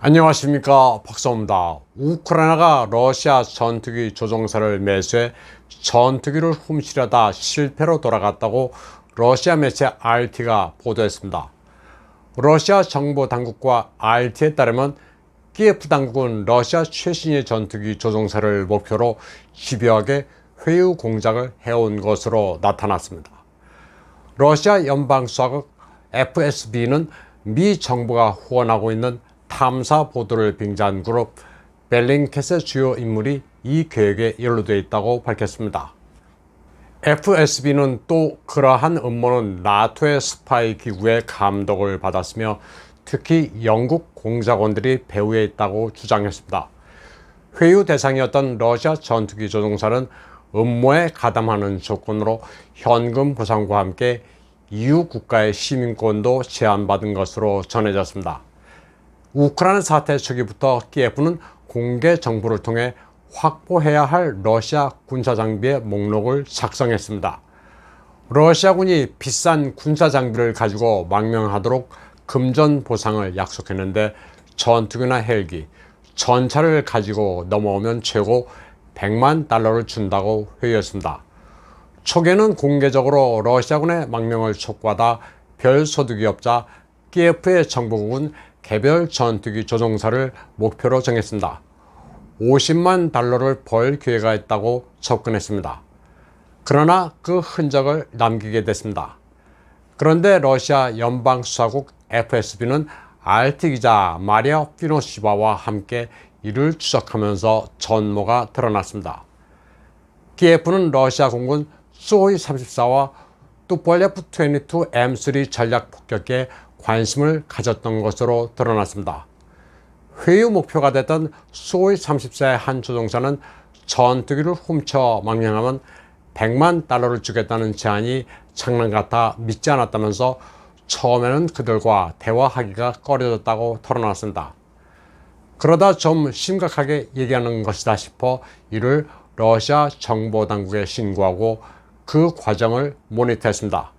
안녕하십니까, 박사입니다. 우크라이나가 러시아 전투기 조종사를 매수해 전투기를 훔치려다 실패로 돌아갔다고 러시아 매체 RT가 보도했습니다. 러시아 정보 당국과 RT에 따르면 키예프 당국은 러시아 최신의 전투기 조종사를 목표로 집요하게 회유 공작을 해온 것으로 나타났습니다. 러시아 연방수사국 FSB는 미 정부가 후원하고 있는 탐사 보도를 빙자한 그룹 벨링캣의 주요 인물이 이 계획에 연루되어 있다고 밝혔습니다. FSB는 또 그러한 음모는 나토의 스파이 기구의 감독을 받았으며 특히 영국 공작원들이 배후에 있다고 주장했습니다. 회유 대상이었던 러시아 전투기 조종사는 음모에 가담하는 조건으로 현금 보상과 함께 EU 국가의 시민권도 제한받은 것으로 전해졌습니다. 우크라이나 사태 초기부터 키예프는 공개 정보를 통해 확보해야 할 러시아 군사 장비의 목록을 작성했습니다. 러시아군이 비싼 군사 장비를 가지고 망명하도록 금전 보상을 약속했는데 전투기나 헬기, 전차를 가지고 넘어오면 최고 100만 달러를 준다고 회유했습니다. 초기에는 공개적으로 러시아군의 망명을 촉구하다 별 소득이 없자 키예프의 정보국은 개별 전투기 조종사를 목표로 정했습니다. 50만 달러를 벌 기회가 있다고 접근했습니다. 그러나 그 흔적을 남기게 됐습니다. 그런데 러시아 연방수사국 FSB는 RT 기자 마리아 피노시바와 함께 이를 추적하면서 전모가 드러났습니다. 키예프는 러시아 공군 수호이 34와 뚜폴레프 22 M3 전략 폭격기에 관심을 가졌던 것으로 드러났습니다. 회유 목표가 됐던 수호이 34의 한 조종사는 전투기를 훔쳐 망명하면 100만 달러를 주겠다는 제안이 장난 같아 믿지 않았다면서 처음에는 그들과 대화하기가 꺼려졌다고 털어놨습니다. 그러다 좀 심각하게 얘기하는 것이다 싶어 이를 러시아 정보당국에 신고하고 그 과정을 모니터했습니다.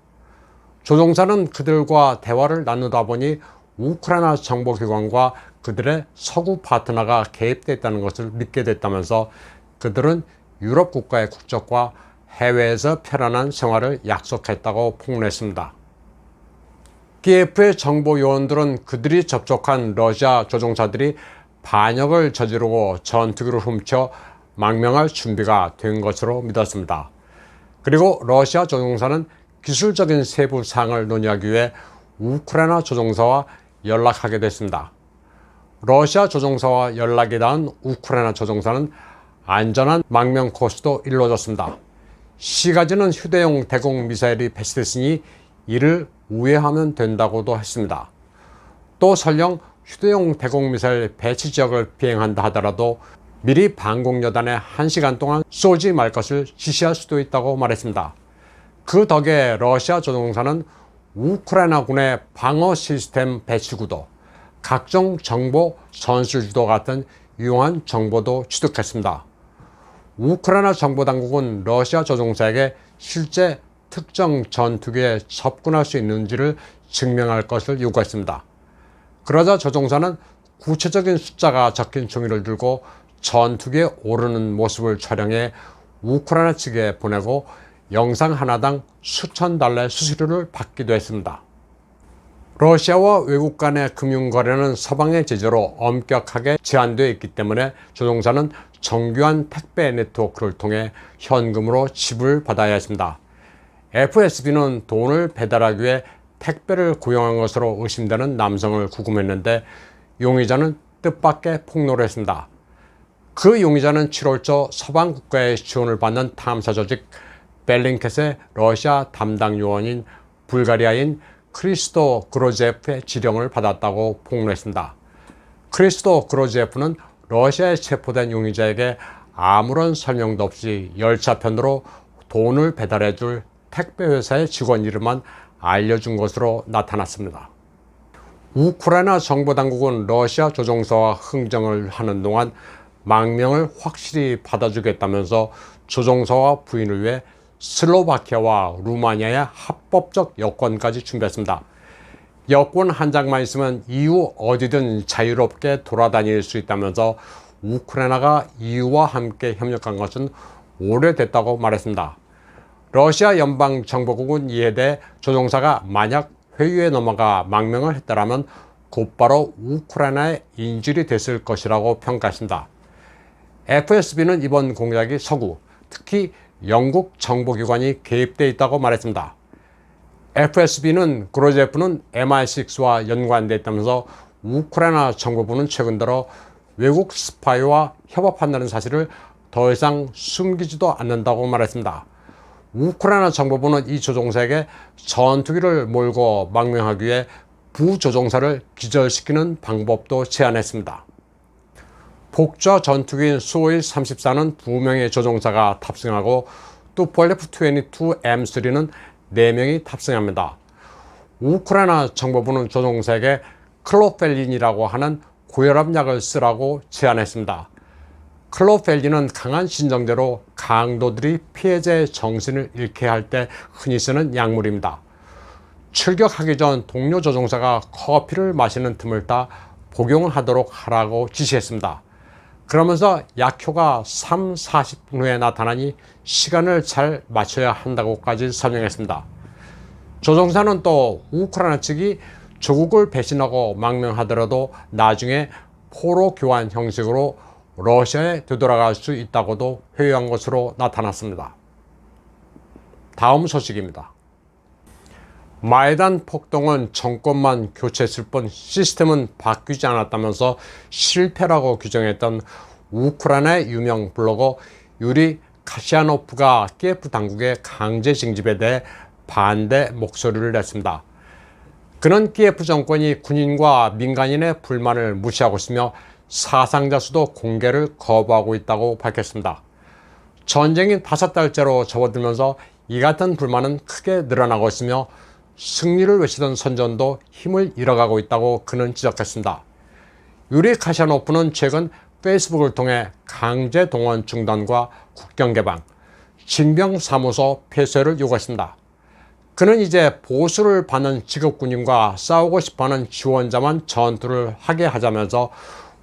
조종사는 그들과 대화를 나누다 보니 우크라이나 정보기관과 그들의 서구 파트너가 개입됐다는 것을 믿게 됐다면서 그들은 유럽 국가의 국적과 해외에서 편안한 생활을 약속했다고 폭로했습니다. 키예프의 정보 요원들은 그들이 접촉한 러시아 조종사들이 반역을 저지르고 전투기를 훔쳐 망명할 준비가 된 것으로 믿었습니다. 그리고 러시아 조종사는 기술적인 세부 사항을 논의하기 위해 우크라이나 조종사와 연락하게 됐습니다. 러시아 조종사와 연락이 닿은 우크라이나 조종사는 안전한 망명 코스도 일러줬습니다. 시가지는 휴대용 대공 미사일이 배치됐으니 이를 우회하면 된다고도 했습니다. 또 설령 휴대용 대공 미사일 배치 지역을 비행한다 하더라도 미리 방공여단에 1시간 동안 쏘지 말 것을 지시할 수도 있다고 말했습니다. 그 덕에 러시아 조종사는 우크라이나군의 방어 시스템 배치구도, 각종 정보 전술지도 같은 유용한 정보도 취득했습니다. 우크라이나 정보당국은 러시아 조종사에게 실제 특정 전투기에 접근할 수 있는지를 증명할 것을 요구했습니다. 그러자 조종사는 구체적인 숫자가 적힌 종이를 들고 전투기에 오르는 모습을 촬영해 우크라이나 측에 보내고 영상 하나당 수천 달러의 수수료를 받기도 했습니다. 러시아와 외국 간의 금융거래는 서방의 제재로 엄격하게 제한되어 있기 때문에 조종사는 정교한 택배 네트워크를 통해 현금으로 지불받아야 했습니다. FSB는 돈을 배달하기 위해 택배를 고용한 것으로 의심되는 남성을 구금했는데 용의자는 뜻밖의 폭로를 했습니다. 그 용의자는 7월 초 서방 국가의 지원을 받는 탐사 조직 벨링캣의 러시아 담당 요원인 불가리아인 크리스토 그로제프의 지령을 받았다고 폭로했습니다. 크리스토 그로제프는 러시아에 체포된 용의자에게 아무런 설명도 없이 열차편으로 돈을 배달해줄 택배회사의 직원 이름만 알려준 것으로 나타났습니다. 우크라이나 정보당국은 러시아 조종사와 흥정을 하는 동안 망명을 확실히 받아주겠다면서 조종사와 부인을 위해 슬로바키아와 루마니아의 합법적 여권까지 준비했습니다. 여권 한 장만 있으면 EU 어디든 자유롭게 돌아다닐 수 있다면서 우크라이나가 EU와 함께 협력한 것은 오래됐다고 말했습니다. 러시아 연방정보국은 이에 대해 조종사가 만약 회유에 넘어가 망명을 했더라면 곧바로 우크라이나에 인질이 됐을 것이라고 평가했습니다. FSB는 이번 공작이 서구, 특히 영국 정보기관이 개입돼 있다고 말했습니다. FSB는 그로제프는 MI6와 연관돼 있다면서 우크라이나 정보부는 최근 들어 외국 스파이와 협업한다는 사실을 더 이상 숨기지도 않는다고 말했습니다. 우크라이나 정보부는 이 조종사에게 전투기를 몰고 망명하기 위해 부조종사를 기절시키는 방법도 제안했습니다. 폭저 전투기인 수호일 34는 2명의 조종사가 탑승하고 투폴레프 22M3는 4명이 탑승합니다. 우크라이나 정보부는 조종사에게 클로펠린이라고 하는 고혈압 약을 쓰라고 제안했습니다. 클로펠린은 강한 심정제로 강도들이 피해자의 정신을 잃게 할 때 흔히 쓰는 약물입니다. 출격하기 전 동료 조종사가 커피를 마시는 틈을 타 복용하도록 하라고 지시했습니다. 그러면서 약효가 3, 40분 후에 나타나니 시간을 잘 맞춰야 한다고까지 설명했습니다. 조종사는 또 우크라이나 측이 조국을 배신하고 망명하더라도 나중에 포로 교환 형식으로 러시아에 되돌아갈 수 있다고도 회유한 것으로 나타났습니다. 다음 소식입니다. 마이단 폭동은 정권만 교체했을 뿐 시스템은 바뀌지 않았다면서 실패라고 규정했던 우크라이나의 유명 블로거 유리 카시아노프가 키예프 당국의 강제 징집에 대해 반대 목소리를 냈습니다. 그는 키예프 정권이 군인과 민간인의 불만을 무시하고 있으며 사상자 수도 공개를 거부하고 있다고 밝혔습니다. 전쟁이 5달째로 접어들면서 이 같은 불만은 크게 늘어나고 있으며 승리를 외치던 선전도 힘을 잃어가고 있다고 그는 지적했습니다. 유리 카샤노프는 최근 페이스북을 통해 강제 동원 중단과 국경 개방, 징병사무소 폐쇄를 요구했습니다. 그는 이제 보수를 받는 직업군인과 싸우고 싶어하는 지원자만 전투를 하게 하자면서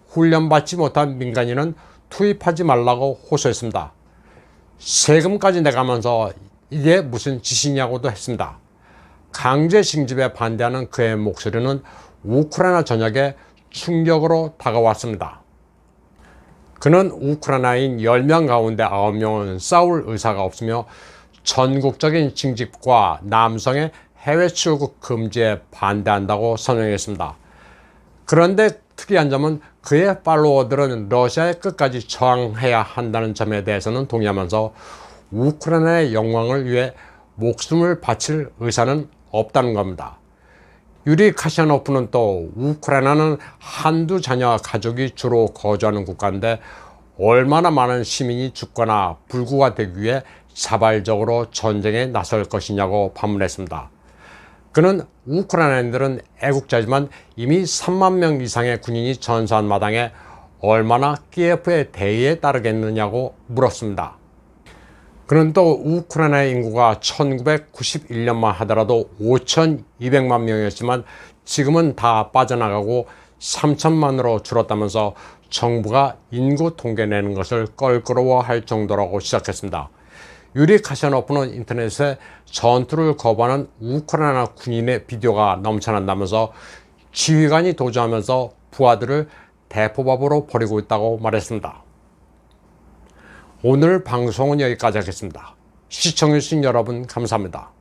훈련받지 못한 민간인은 투입하지 말라고 호소했습니다. 세금까지 내가면서 이게 무슨 짓이냐고도 했습니다. 강제 징집에 반대하는 그의 목소리는 우크라이나 전역에 충격으로 다가왔습니다. 그는 우크라이나인 10명 가운데 9명은 싸울 의사가 없으며 전국적인 징집과 남성의 해외 출국 금지에 반대한다고 선언했습니다. 그런데 특이한 점은 그의 팔로워들은 러시아에 끝까지 저항해야 한다는 점에 대해서는 동의하면서 우크라이나의 영광을 위해 목숨을 바칠 의사는 없다는 겁니다. 유리 카시아노프는 또 우크라이나는 한두 자녀 가족이 주로 거주하는 국가인데 얼마나 많은 시민이 죽거나 불구가 되기 위해 자발적으로 전쟁에 나설 것이냐고 반문했습니다. 그는 우크라이나인들은 애국자지만 이미 3만 명 이상의 군인이 전사한 마당에 얼마나 키예프의 대의에 따르겠느냐고 물었습니다. 그는 또 우크라이나의 인구가 1991년만 하더라도 5,200만 명이었지만 지금은 다 빠져나가고 3천만으로 줄었다면서 정부가 인구 통계 내는 것을 껄끄러워할 정도라고 시작했습니다. 유리 카시아노프는 인터넷에 전투를 거부하는 우크라이나 군인의 비디오가 넘쳐난다면서 지휘관이 도주하면서 부하들을 대포밥으로 버리고 있다고 말했습니다. 오늘 방송은 여기까지 하겠습니다. 시청해주신 여러분 감사합니다.